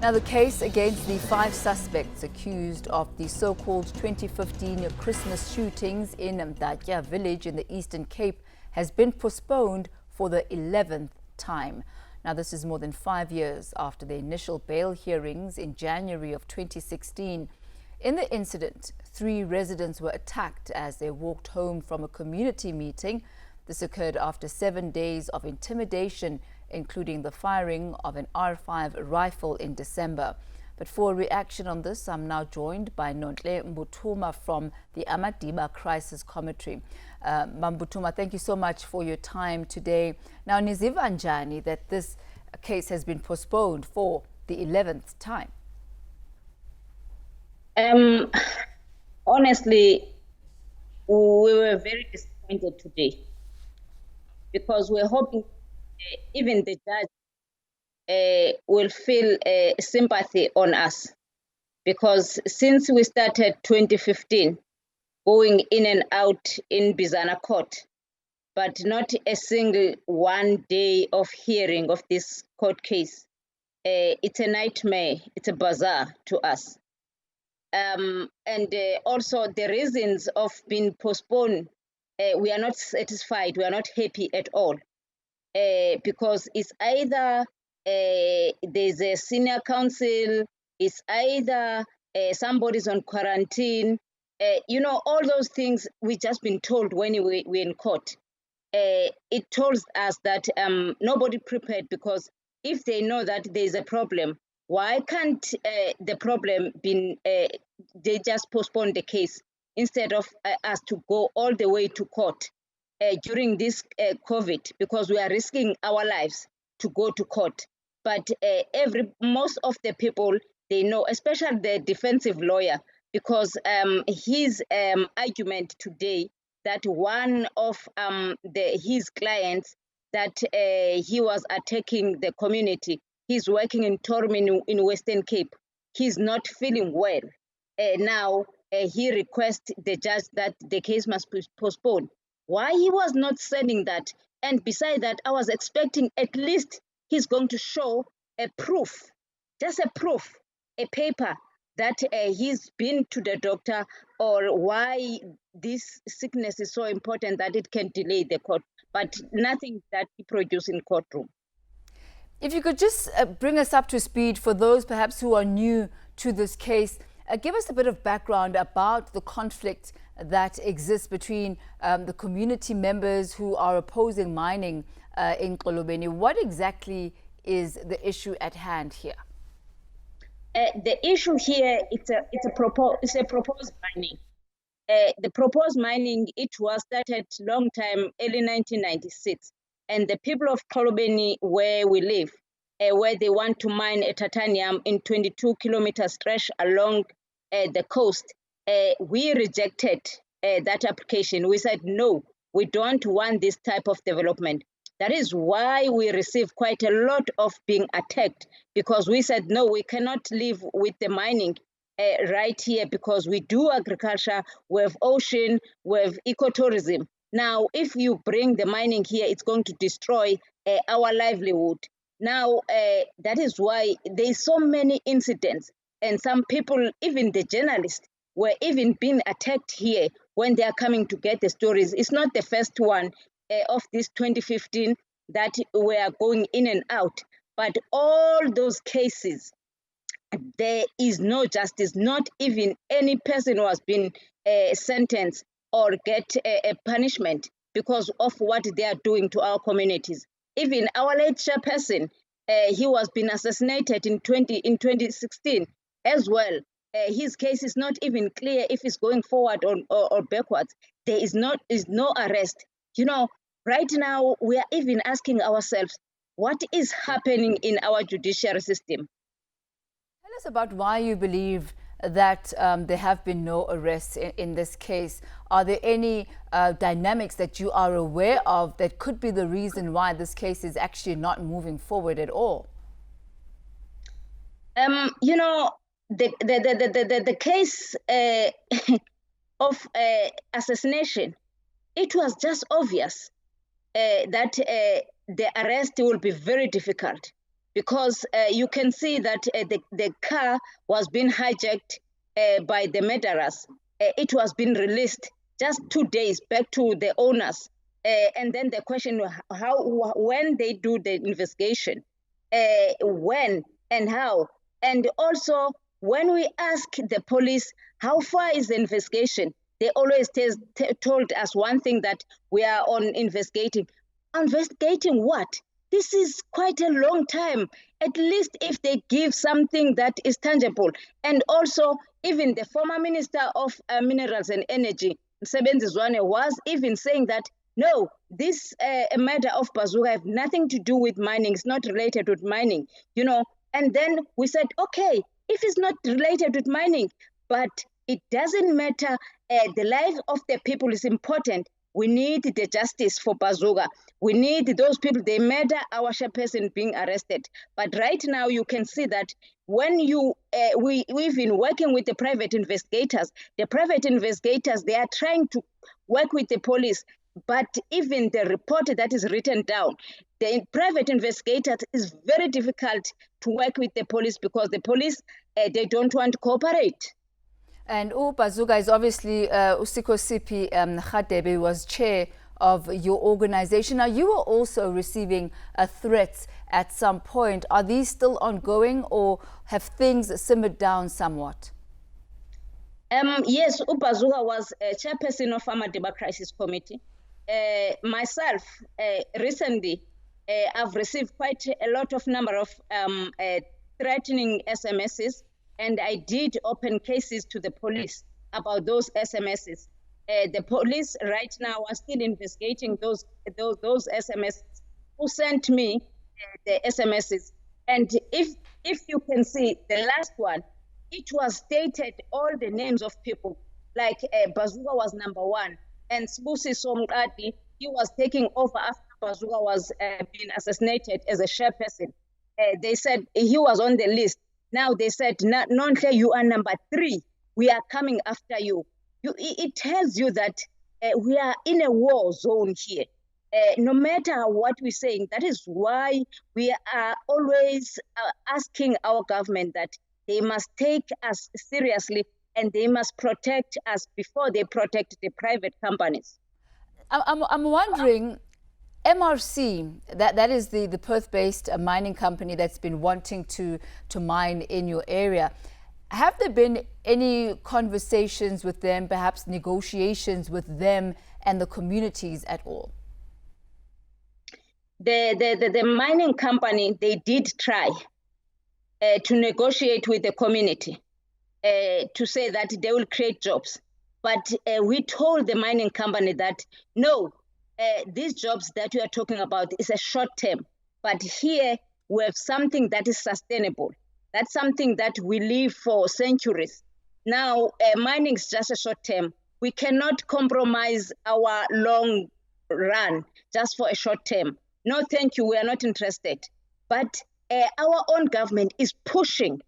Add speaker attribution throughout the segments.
Speaker 1: Now, the case against the 5 suspects accused of the so-called 2015 Christmas shootings in Mdatya village in the Eastern Cape has been postponed for the 11th time. Now, this is more than 5 years after the initial bail hearings in January of 2016. In the incident, 3 residents were attacked as they walked home from a community meeting. This occurred after 7 days of intimidation, including the firing of an R5 rifle in December. But for a reaction on this, I'm now joined by Mdatya from the Madiba Crisis Commentary. Mdatya, thank you so much for your time today. Now, niziva njani that this case has been postponed for the 11th time?
Speaker 2: Honestly, we were very disappointed today because we're hoping even the judge will feel sympathy on us, because since we started 2015 going in and out in Bizana court, but not a single one day of hearing of this court case, it's a nightmare, it's a bazaar to us. And also the reasons of being postponed, we are not satisfied, we are not happy at all. Because it's either there's a senior counsel, it's either somebody's on quarantine, all those things we just been told when we're in court. It tells us that nobody prepared, because if they know that there's a problem, why can't the problem be, they just postpone the case instead of us to go all the way to court during this COVID, because we are risking our lives to go to court. But most of the people, they know, especially the defensive lawyer, because his argument today that one of his clients, that he was attacking the community, he's working in Tormin in Western Cape, he's not feeling well. Now he requests the judge that the case must be postponed. Why he was not sending that? And beside that, I was expecting at least he's going to show a proof, just a proof, a paper that he's been to the doctor, or why this sickness is so important that it can delay the court, but nothing that he produced in courtroom.
Speaker 1: If you could just bring us up to speed for those perhaps who are new to this case, give us a bit of background about the conflict that exists between the community members who are opposing mining in Xolobeni. What exactly is the issue at hand here?
Speaker 2: The issue here, it's a proposed mining. The proposed mining, it was started long time, early 1996, and the people of Xolobeni, where we live, where they want to mine a titanium in 22-kilometer stretch along the coast, we rejected that application. We said, no, we don't want this type of development. That is why we received quite a lot of being attacked, because we said, no, we cannot live with the mining right here, because we do agriculture, we have ocean, we have ecotourism. Now, if you bring the mining here, it's going to destroy our livelihood. Now, that is why there's so many incidents, and some people, even the journalists, were even being attacked here when they are coming to get the stories. It's not the first one of this 2015 that we are going in and out, but all those cases, there is no justice. Not even any person who has been sentenced or get a punishment because of what they are doing to our communities. Even our late chairperson, he was being assassinated in 2016 as well. His case is not even clear if it's going forward or backwards. There is no arrest. Right now we are even asking ourselves, what is happening in our judiciary system?
Speaker 1: Tell us about why you believe that there have been no arrests in this case. Are there any dynamics that you are aware of that could be the reason why this case is actually not moving forward at all?
Speaker 2: The case of assassination, it was just obvious that the arrest will be very difficult. because you can see that the car was being hijacked by the murderers. It was being released just 2 days back to the owners. And then the question, when they do the investigation, when and how. And also, when we ask the police, how far is the investigation? They always told us one thing, that we are on investigating. Investigating what? This is quite a long time. At least if they give something that is tangible. And also, even the former Minister of Minerals and Energy, Msebenzi Zwane, was even saying that, no, this matter of Bazooka have nothing to do with mining. It's not related with mining, you know. And then we said, okay, if it's not related with mining, but it doesn't matter, the life of the people is important. We need the justice for Bazooka. We need those people, they murder our chairperson being arrested. But right now you can see that when we've been working with the private investigators, they are trying to work with the police. But even the report that is written down, the private investigators is very difficult to work with the police, because the police, they don't want to cooperate.
Speaker 1: And Bazooka is obviously, Usikosipi Khadebe was chair of your organization. Now, you were also receiving threats at some point. Are these still ongoing, or have things simmered down somewhat?
Speaker 2: Yes, Bazooka was a chairperson of Mdatya Crisis Committee. Myself, recently, I've received quite a lot of number of threatening SMSs, and I did open cases to the police about those SMSs. The police right now are still investigating those SMSs who sent me the SMSs. And if you can see the last one, it was stated all the names of people, like Bazooka was number 1, and Sbusi Somqadi, he was taking over after Bazooka was being assassinated as a chairperson. They said he was on the list. Now they said, Nonhle, you are number 3. We are coming after you. It tells you that we are in a war zone here. No matter what we're saying, that is why we are always asking our government that they must take us seriously, and they must protect us before they protect the private companies.
Speaker 1: I'm wondering, MRC, that is the Perth-based mining company that's been wanting to mine in your area. Have there been any conversations with them, perhaps negotiations with them and the communities at all?
Speaker 2: The mining company, they did try to negotiate with the community, to say that they will create jobs. But we told the mining company that, no, these jobs that we are talking about is a short term. But here we have something that is sustainable. That's something that we live for centuries. Now, mining is just a short term. We cannot compromise our long run just for a short term. No, thank you, we are not interested. But our own government is pushing.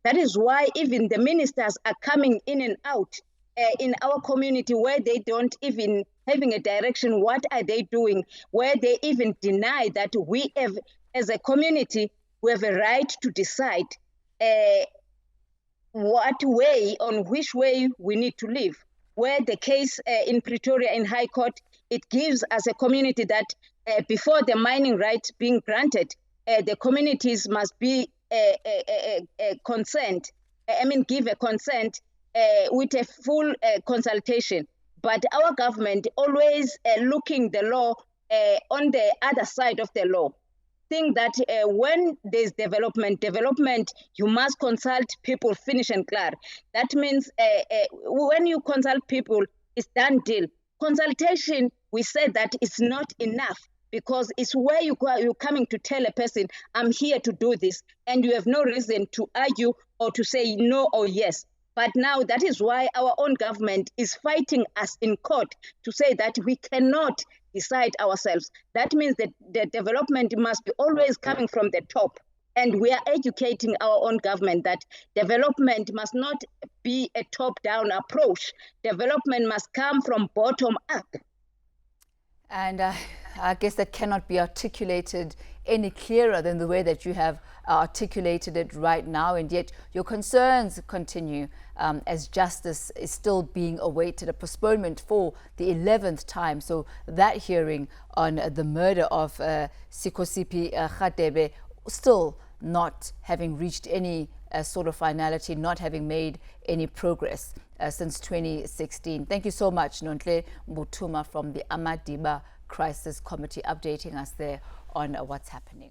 Speaker 2: That is why even the ministers are coming in and out in our community, where they don't even having a direction. What are they doing? Where they even deny that we have, as a community, we have a right to decide on which way we need to live. Where the case in Pretoria in High Court, it gives us a community that before the mining rights being granted, the communities must be give a consent with a full consultation. But our government always looking the law on the other side of the law. Think that when there's development, you must consult people, finish and clear. That means when you consult people, it's done deal. Consultation, we said that it's not enough, because it's where you're coming to tell a person, I'm here to do this, and you have no reason to argue or to say no or yes. But now that is why our own government is fighting us in court to say that we cannot decide ourselves. That means that the development must be always coming from the top. And we are educating our own government that development must not be a top-down approach. Development must come from bottom up.
Speaker 1: And I guess that cannot be articulated any clearer than the way that you have articulated it right now, and yet your concerns continue as justice is still being awaited, a postponement for the 11th time. So that hearing on the murder of Sikosipi Radebe still not having reached any sort of finality, not having made any progress since 2016. Thank you so much, Nontle Mbutuma from the Amadiba Crisis Committee, updating us there on what's happening.